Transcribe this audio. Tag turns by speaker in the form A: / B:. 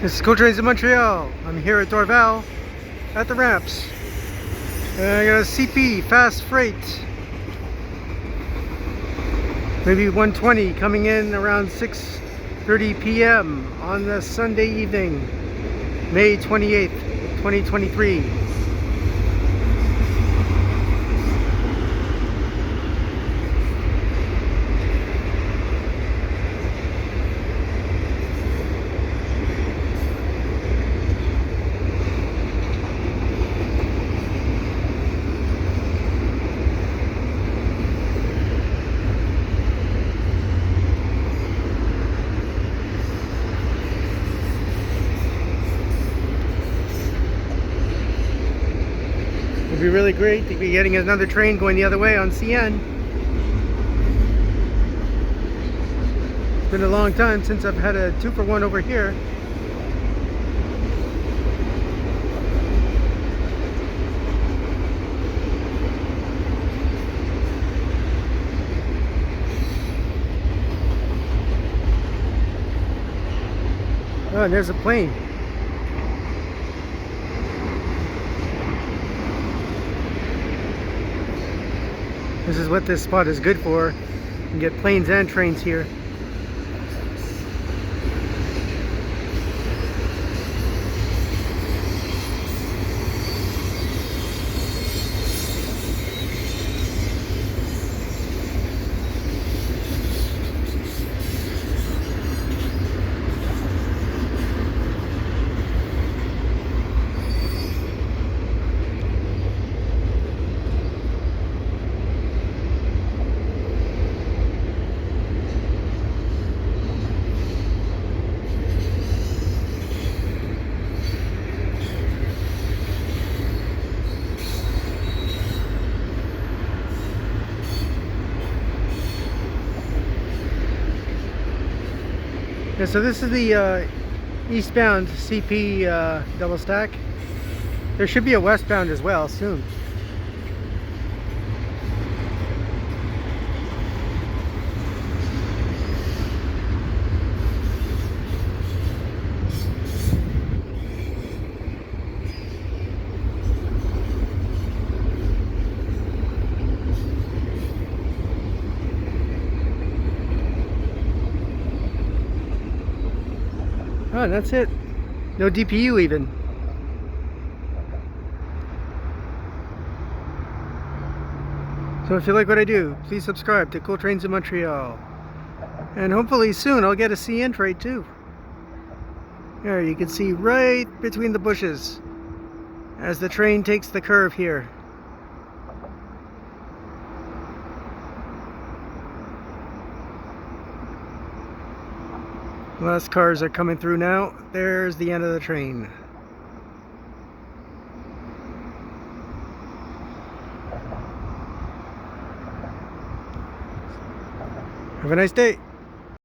A: This is Cool Trains in Montreal. I'm here at Dorval at the ramps. And I got a CP fast freight. Maybe 120 coming in around 6:30 p.m. on the Sunday evening, May 28th, 2023. It would be really great to be getting another train going the other way on CN. It's been a long time since I've had a 2-for-1 over here. Oh, and there's a plane. This is what this spot is good for. You can get planes and trains here. Yeah, so this is the Eastbound CP Double Stack. There should be a westbound as well soon. Oh, that's it. No DPU even. So if you like what I do, please subscribe to Cool Trains in Montreal. And hopefully soon I'll get a CN trade too. There, you can see right between the bushes as the train takes the curve here. Last cars are coming through now. There's the end of the train. Have a nice day.